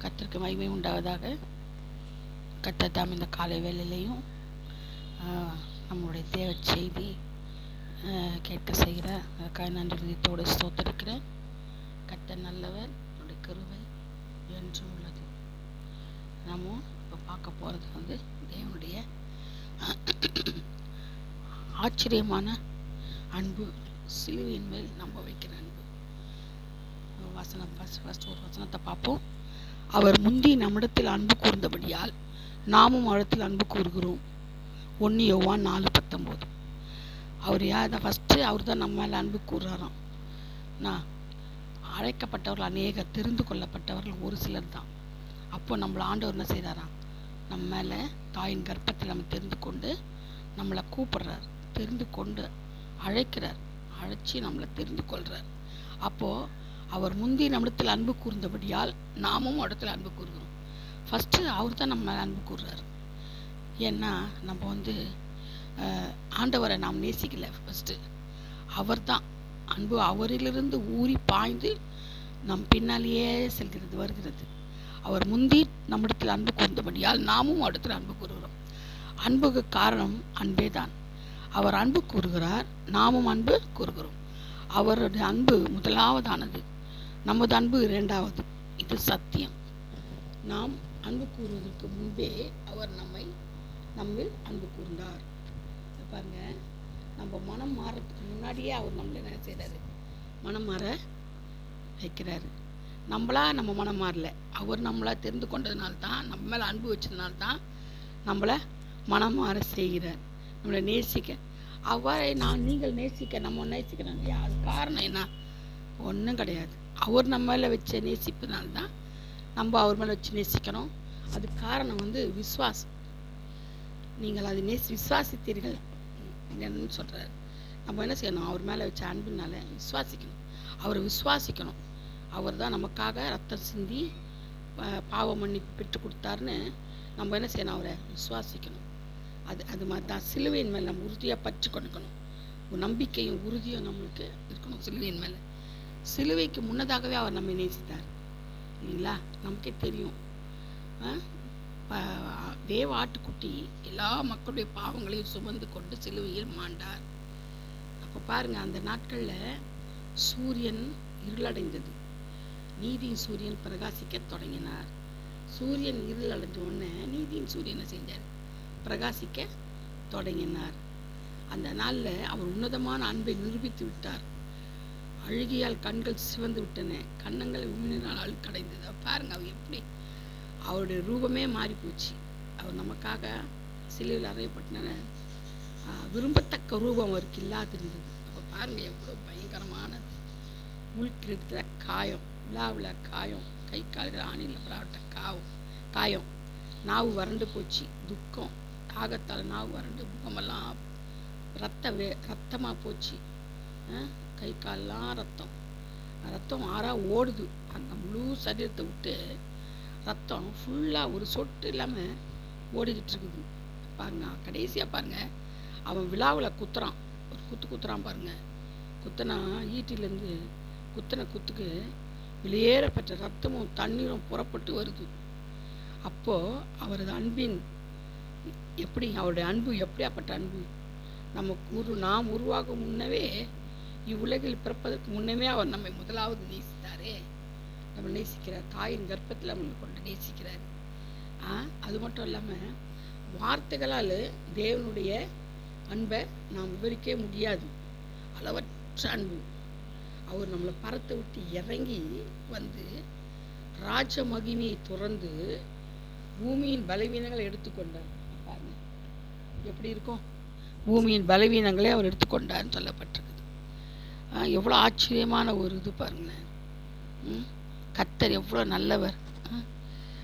கர்த்தருக்கு மகிமை உண்டாவதாக. கர்த்தர் தாம் இந்த காலை வேளையிலையும் நம்மளுடைய தேவ செய்தி கேட்க செய்கிறார். அதுக்காக நன்றி விதத்தோடு ஸ்தோத்திரிக்கிறேன். கர்த்தர் நல்லவர், அவருடைய கிருபை என்றும் உள்ளது. நம்ம இப்போ பார்க்க போகிறது தேவனுடைய ஆச்சரியமான அன்பு, சிலுவையின் மேல் நம்ப வைக்கிற அன்பு. ஃபர்ஸ்ட் ஒரு வசனத்தை பார்ப்போம். அவர் முந்தி நம்மிடத்தில் அன்பு கூர்ந்தபடியால் நாமும் அவரிடத்தில் அன்பு கூறுகிறோம். 1 யோவான் 4:19. அவர் யார்? ஃபஸ்ட்டு அவர் தான் நம்ம மேலே அன்பு கூறுறாராம். நான் அழைக்கப்பட்டவர்கள் அநேகர், தெரிந்து கொள்ளப்பட்டவர்கள் ஒரு சிலர் தான். அப்போ நம்மளை ஆண்டவர் என்ன செய்கிறாராம்? நம்ம மேலே தாயின் கர்ப்பத்தில் நம்ம தெரிந்து கொண்டு நம்மளை கூப்பிடுறார், தெரிந்து கொண்டு அழைக்கிறார், அழைச்சி நம்மளை தெரிந்து கொள்கிறார். அப்போது அவர் முந்தி நம்மிடத்தில் அன்பு கூர்ந்தபடியால் நாமும் இடத்துல அன்பு கூறுகிறோம். ஃபஸ்ட்டு அவர் தான் நம்ம மேலே அன்பு கூறுறாரு. ஏன்னா நம்ம ஆண்டவரை நாம் நேசிக்கலை. ஃபஸ்ட்டு அவர் தான் அன்பு அவரிலிருந்து ஊறி பாய்ந்து நம் பின்னாலேயே வருகிறது. அவர் முந்தி நம்மிடத்தில் அன்பு கூர்ந்தபடியால் நாமும் இடத்துல அன்பு கூறுகிறோம். அன்புக்கு காரணம் அன்பே தான். அவர் அன்பு கூறுகிறார், நாமும் அன்பு கூறுகிறோம். அவருடைய அன்பு முதலாவதானது, நமது அன்பு இரண்டாவது. இது சத்தியம். நாம் அன்பு கூறுவதற்கு முன்பே அவர் நம்மில் அன்பு கூர்ந்தார். பாருங்க, நம்ம மனம் மாறதுக்கு முன்னாடியே அவர் நம்மளை என்ன செய்கிறாரு? மனம் மாற வைக்கிறாரு. நம்ம மனம் மாறல, அவர் நம்மளை தெரிந்து கொண்டதுனால்தான், நம்ம மேலே அன்பு வச்சதுனால்தான் நம்மளை மனம் மாற செய்கிறார். நம்மளை நேசிக்க, அவரை நீங்கள் நேசிக்க, நம்ம நேசிக்கிறோம் இல்லையா? அது காரணம் என்ன? ஒன்றும் கிடையாது. அவர் நம்ம மேலே வச்ச நேசிப்புனால்தான் நம்ம அவர் மேலே வச்சு நேசிக்கணும். அது காரணம் விசுவாசம். நீங்கள் அதை விசுவாசித்தீர்கள் என்னன்னு சொல்கிறார். நம்ம என்ன செய்யணும்? அவர் மேலே வச்ச அன்பினால விசுவாசிக்கணும். அவரை விசுவாசிக்கணும். அவர் தான் நமக்காக ரத்தம் சிந்தி பாவ மன்னிப்பு பெற்று கொடுத்தாருன்னு நம்ம என்ன செய்யணும்? அவரை விசுவாசிக்கணும். அது மாதிரி தான் சிலுவையின் மேலே நம்ம உறுதியாக பற்றி கொண்டுக்கணும். ஒரு நம்பிக்கையும் உறுதியும் நம்மளுக்கு இருக்கணும் சிலுவையின் மேலே. சிலுவைக்கு முன்னதாகவே அவர் நம்மை நேசித்தார் இல்லைங்களா? நமக்கே தெரியும். தேவ ஆட்டுக்குட்டி எல்லா மக்களுடைய பாவங்களையும் சுமந்து கொண்டு சிலுவையில் மாண்டார். அப்போ பாருங்க, அந்த நாட்களில் சூரியன் இருளடைந்தது, நீதியின் சூரியன் பிரகாசிக்க தொடங்கினார். சூரியன் இருள் அடைஞ்ச உடனே நீதியின் சூரியனை செஞ்சார், பிரகாசிக்க தொடங்கினார். அந்த நாளில் அவர் உன்னதமான அன்பை நிரூபித்து விட்டார். அழுகியால் கண்கள் சிவந்து விட்டன, கன்னங்கள் உமிழ்நாள் அழுக்கடைந்தது. பாருங்க, அவர் எப்படி அவருடைய ரூபமே மாறி போச்சு. அவர் நமக்காக சிலுவையில் அறையப்பட்டன விரும்பத்தக்க ரூபம் அவருக்கு இல்லாதிருந்தது. அப்போ பாருங்க, எவ்வளோ பயங்கரமான முள்கிற காயம், விழாவில் காயம், கை கால்கள் ஆணியில் பரவட்ட காயம், நாவு வறண்டு போச்சு, துக்கம், தாகத்தால் நாவு வறண்டு முகமெல்லாம் ரத்தமாக போச்சு, கை காலெலாம் ரத்தம் ஆறா ஓடுது. அந்த முழு சரீரத்தை விட்டு ரத்தம் ஃபுல்லாக ஒரு சொட்டு இல்லாமல் ஓடிக்கிட்டு இருக்குது. பாருங்க, கடைசியாக பாருங்க, அவன் விழாவில் குத்துறான், ஒரு குத்துறான் பாருங்க. குத்தனா ஈட்டிலேருந்து குத்தின குத்துக்கு வெளியேறப்பட்ட ரத்தமும் தண்ணீரும் புறப்பட்டு வருது. அப்போது அவரது அன்பின் அவருடைய அன்பு எப்படியாப்பட்ட அன்பு! நாம் உருவாகும் முன்னவே, இவ்வுலகில் பிறப்பதற்கு முன்னமே அவர் நம்மை முதலாவது நேசித்தாரே. நம்ம நேசிக்கிறார், தாயின் கர்ப்பத்தில் நம்மளை கொண்டு நேசிக்கிறார். அது மட்டும் இல்லாமல் வார்த்தைகளால் தேவனுடைய அன்பை நாம் விவரிக்கவே முடியாது. அளவற்ற அன்பு. அவர் நம்மளை பறத்தை விட்டு இறங்கி ராஜ மகிமையை துறந்து பூமியின் பலவீனங்களை எடுத்துக்கொண்டார். பாருங்க எப்படி இருக்கும், பூமியின் பலவீனங்களை அவர் எடுத்துக்கொண்டார்னு சொல்லப்பட்டிருக்குது. எவ்வளோ ஆச்சரியமான ஒரு இது பாருங்களேன். கர்த்தர் எவ்வளோ நல்லவர்.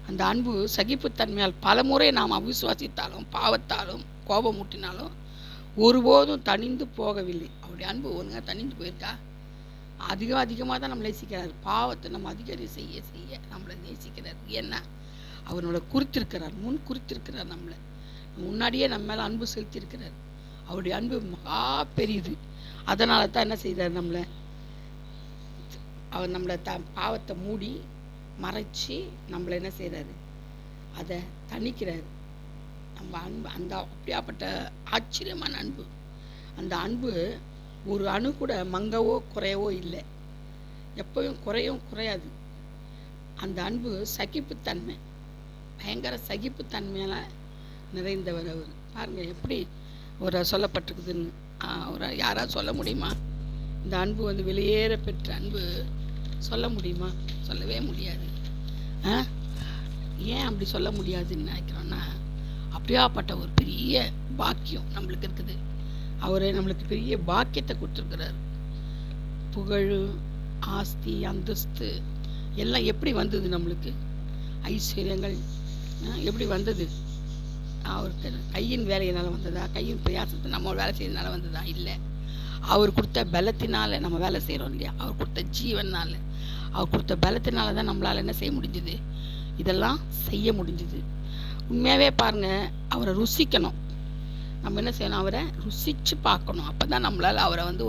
அந்த அன்பு சகிப்புத்தன்மையால் பலமுறை நாம் அவிசுவாசித்தாலும் பாவத்தாலும் கோபமூட்டினாலும் ஒருபோதும் தணிந்து போகவில்லை. அவருடைய அன்பு ஒழுங்கா தணிந்து போயிருக்கா? அதிகமாக தான் நம்மளை நேசிக்கிறார். பாவத்தை நம்ம அதிகாரி செய்ய நம்மளை நேசிக்கிறார். ஏன்னா அவர் நம்மளை குறித்திருக்கிறார், முன் குறித்திருக்கிறார். நம்மளை முன்னாடியே நம்ம மேலே அன்பு செலுத்தியிருக்கிறார். அவருடைய அன்பு மகா பெரியது. அதனால தான் என்ன செய்தார்? அவர் நம்மளை பாவத்தை மூடி மறைச்சி நம்மளை என்ன செய்கிறாரு, அதை தணிக்கிறாரு. நம்ம அன்பு அந்த அப்படியாப்பட்ட ஆச்சரியமான அன்பு. அந்த அன்பு ஒரு அணு கூட மங்கவோ குறையவோ இல்லை, எப்பவும் குறையாது. அந்த அன்பு சகிப்புத்தன்மை, பயங்கர சகிப்புத்தன்மையால் நிறைந்தவர் அவர். பாருங்கள் எப்படி ஒரு சொல்லப்பட்டிருக்குதுன்னு. ஒரு யாராவது சொல்ல முடியுமா? இந்த அன்பு வந்து வெளியேற பெற்ற அன்பு சொல்ல முடியுமா? சொல்லவே முடியாது. ஏன் அப்படி சொல்ல முடியாதுன்னு நினைக்கிறோன்னா, அப்படியாப்பட்ட ஒரு பெரிய பாக்கியம் நம்மளுக்கு இருக்குது. அவர் நம்மளுக்கு பெரிய பாக்கியத்தை கொடுத்துருக்கிறார். புகழ், ஆஸ்தி, அந்தஸ்து எல்லாம் எப்படி வந்தது நம்மளுக்கு? ஐஸ்வர்யங்கள் எப்படி வந்தது? அவருக்கு கையின் வேலையினால் வந்ததா? கையின் பிரயாசத்தை நம்ம வேலை செய்யறதுனால வந்ததா? இல்லை. அவர் கொடுத்த பலத்தினால நம்ம வேலை செய்கிறோம் இல்லையா? அவர் கொடுத்த ஜீவனால், அவர் கொடுத்த பலத்தினால தான் நம்மளால் என்ன செய்ய முடிஞ்சுது? இதெல்லாம் செய்ய முடிஞ்சுது. உண்மையாகவே பாருங்கள், அவரை ருசிக்கணும். நம்ம என்ன செய்யணும்? அவரை ருசித்து பார்க்கணும். அப்போ தான் நம்மளால் அவரை வந்து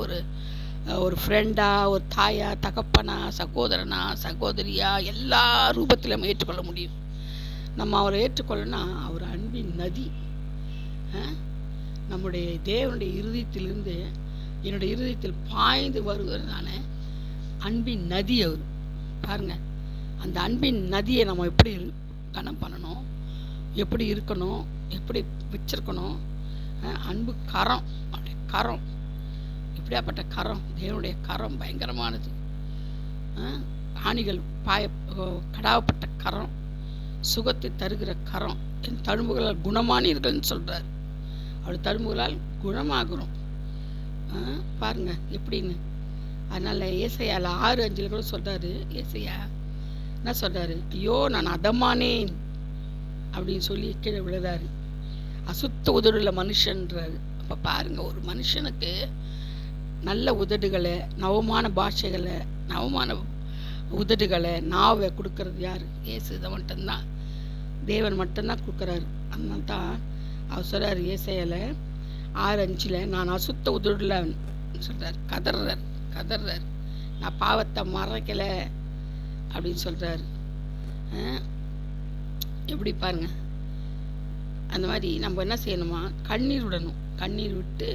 ஒரு ஃப்ரெண்டா, ஒரு தாயா, தகப்பனா, சகோதரனா, சகோதரியா எல்லா ரூபத்திலும் ஏற்றுக்கொள்ள முடியும். நம்ம அவரை ஏற்றுக்கொள்ளனா அவர் அன்பின் நதி. நம்முடைய தேவனுடைய இருதயத்திலிருந்து என்னுடைய இருதயத்தில் பாய்ந்து வருகிறதான அன்பின் நதி அவர். பாருங்கள், அந்த அன்பின் நதியை நம்ம எப்படி கனம் பண்ணணும், எப்படி இருக்கணும், எப்படி வச்சிருக்கணும்? அன்பு கரம், அவருடைய கரம் எப்படியாப்பட்ட கரம்! தேவனுடைய கரம் பயங்கரமானது. ஆணிகள் கடாவப்பட்ட கரம், சுகத்தை தருகிற கரம். என் தழும்புகளால் குணமானீர்கள்னு சொல்கிறார். அவருடைய தழும்புகளால் குணமாகிறோம். பாருங்க எப்படின்னு. அதனால் ஏசாயால 6:5 கூட சொல்கிறாரு. ஏசாயா என்ன சொல்கிறாரு? ஐயோ நான் அதமானேன் அப்படின்னு சொல்லி கீழே விழுறாரு. அசுத்த உதடுள்ள மனுஷன்றாரு. அப்போ பாருங்க, ஒரு மனுஷனுக்கு நல்ல உதடுகளை, நவமான பாஷைகளை, நவமான உதடுகளை, நாவை கொடுக்கறது யார்? இயேசு. இதை மட்டும்தான் தேவன் மட்டும்தான் கொடுக்குறாரு. அதனால தான் அவர் சொல்கிறார் ஏசாயால 6:5 நான் அசுத்த உதடுல சொல்கிறார், கதறார், நான் பாவத்தை மறைக்கலை அப்படின்னு சொல்கிறாரு. எப்படி பாருங்க. அந்த மாதிரி நம்ம என்ன செய்யணுமா? கண்ணீர் விடணும். கண்ணீர் விட்டு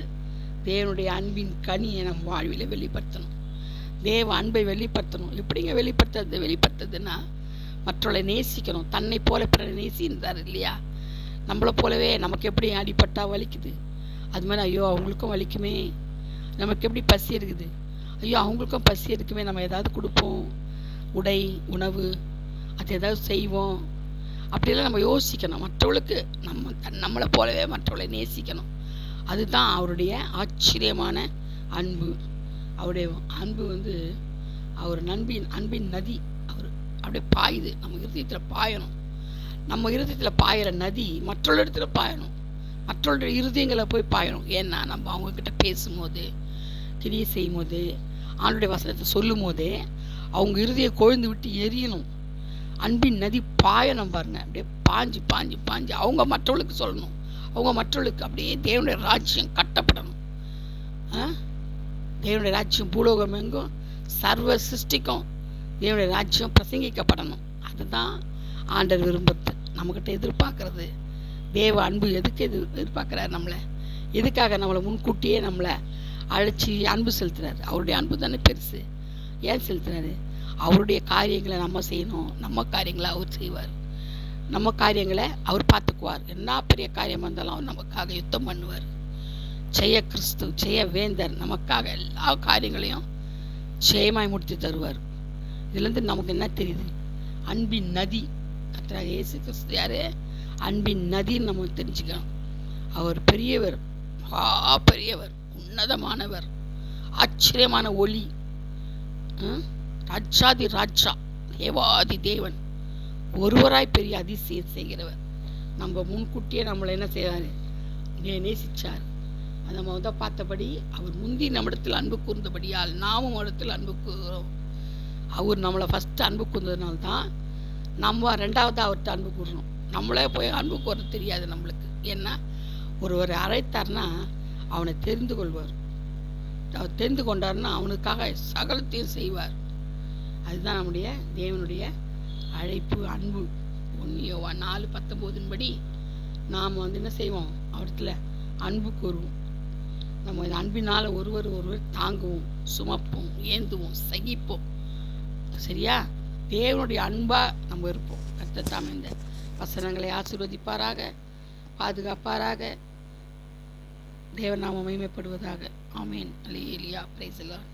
தேவனுடைய அன்பின் கனியை நம்ம வாழ்வில் வெளிப்படுத்தணும். தேவ அன்பை வெளிப்படுத்தணும். எப்படிங்க வெளிப்படுத்துறதுன்னா மற்றவர்களை நேசிக்கணும். தன்னை போல பிறரை நேசிந்தார் இல்லையா? நம்மளை போலவே நமக்கு எப்படி அடிபட்டா வலிக்குது, அது மாதிரி ஐயோ அவங்களுக்கும் வலிக்குமே. நமக்கு எப்படி பசி இருக்குது, ஐயோ அவங்களுக்கும் பசி இருக்குமே. நம்ம ஏதாவது கொடுப்போம், உடை, உணவு, அது ஏதாவது செய்வோம். அப்படியெல்லாம் நம்ம யோசிக்கணும். மற்றவர்களுக்கு நம்மளை போலவே மற்றவர்களை நேசிக்கணும். அதுதான் அவருடைய ஆச்சரியமான அன்பு. அவருடைய அன்பு வந்து அவர் அன்பின் நதி. அவர் அப்படியே பாயுது, நம்ம இருதயத்தில் பாயணும். நம்ம இருதயத்தில் பாயிற நதி மற்றொரு இடத்துல பாயணும், மற்றவருடைய இருதயங்களை போய் பாயணும். ஏன்னா நம்ம அவங்கக்கிட்ட பேசும்போது, கிரியை செய்யும் போது, ஆண்டுடைய வசனத்தை சொல்லும் போதே அவங்க இருதயம் கொழுந்து விட்டு எரியணும். அன்பின் நதி பாயணும் பாருங்க. அப்படியே பாஞ்சு பாஞ்சு பாஞ்சு அவங்க மற்றவர்களுக்கு சொல்லணும். அவங்க மற்றவர்களுக்கு அப்படியே தேவனுடைய ராஜ்யம் கட்டப்படணும். தேவனுடைய ராஜ்யம் பூலோகம் எங்கும் சர்வ சிருஷ்டிக்கும் தேவனுடைய ராஜ்யம் பிரசங்கிக்கப்படணும். அதுதான் ஆண்டவர் விரும்புறது, நம்மக்கிட்ட எதிர்பார்க்கறது. தேவ அன்பு எதுக்கு எதிர்பார்க்குறாரு? நம்மளை எதுக்காக நம்மளை முன்கூட்டியே நம்மளை அழைச்சி அன்பு செலுத்துறாரு? அவருடைய அன்பு தானே பெருசு. ஏன் செலுத்துறாரு? அவருடைய காரியங்களை நம்ம செய்யணும். நம்ம காரியங்களை அவர் செய்வார். நம்ம காரியங்களை அவர் பார்த்துக்குவார். என்ன பெரிய காரியமாக இருந்தாலும் அவர் நமக்காக யுத்தம் பண்ணுவார். ஜெய கிறிஸ்து, ஜெய வேந்தர் நமக்காக எல்லா காரியங்களையும் ஜெயமாய் முடித்து தருவார். இதுலேருந்து நமக்கு என்ன தெரியுது? அன்பின் நதி. கர்த்தராகிய இயேசு கிறிஸ்து யாரு? அன்பின் நதின்னு நம்ம தெரிஞ்சுக்கணும். அவர் பெரியவர், பெரியவர், உன்னதமானவர், ஆச்சரியமான ஒளி, ராஜாதி ராஜா, தேவாதி தேவன், ஒருவராய் பெரிய அதிசயம் செய்கிறவர். நம்ம முன்கூட்டியே நம்மளை என்ன செய்வார்? நேசிச்சார். அதை நம்ம வந்து பார்த்தபடி அவர் முந்தி நம்மிடத்தில் அன்பு கூர்ந்தபடியால் நாமும் இடத்தில் அன்பு கூறுகிறோம். அவர் நம்மளை ஃபஸ்ட்டு அன்பு கூர்ந்ததுனால தான் நம்ம ரெண்டாவது அவர்கிட்ட அன்பு கூறணும். நம்மளே போய் அன்பு கூறது தெரியாது நம்மளுக்கு. ஏன்னா ஒருவர் அழைத்தார்னா அவனை தெரிந்து கொள்வார். அவர் தெரிந்து கொண்டார்னா அவனுக்காக சகலத்தையும் செய்வார். அதுதான் நம்முடைய தேவனுடைய அழைப்பு அன்பு. 1 யோவான் 4:19 படி நாம் என்ன செய்வோம், அவரிடத்துல அன்பு கூறுவோம். நம்ம இந்த அன்பினால் ஒருவர் தாங்குவோம், சுமப்போம், ஏந்துவோம், சகிப்போம். சரியா? தேவனுடைய அன்பா நம்ம இருப்போம். கர்த்தர் தாமே இந்த வசனங்களை ஆசீர்வதிப்பாராக, பாதுகாப்பாராக. தேவநாமம் மகிமைப்படுவதாக. ஆமென். அல்லேலூயா. Praise the Lord.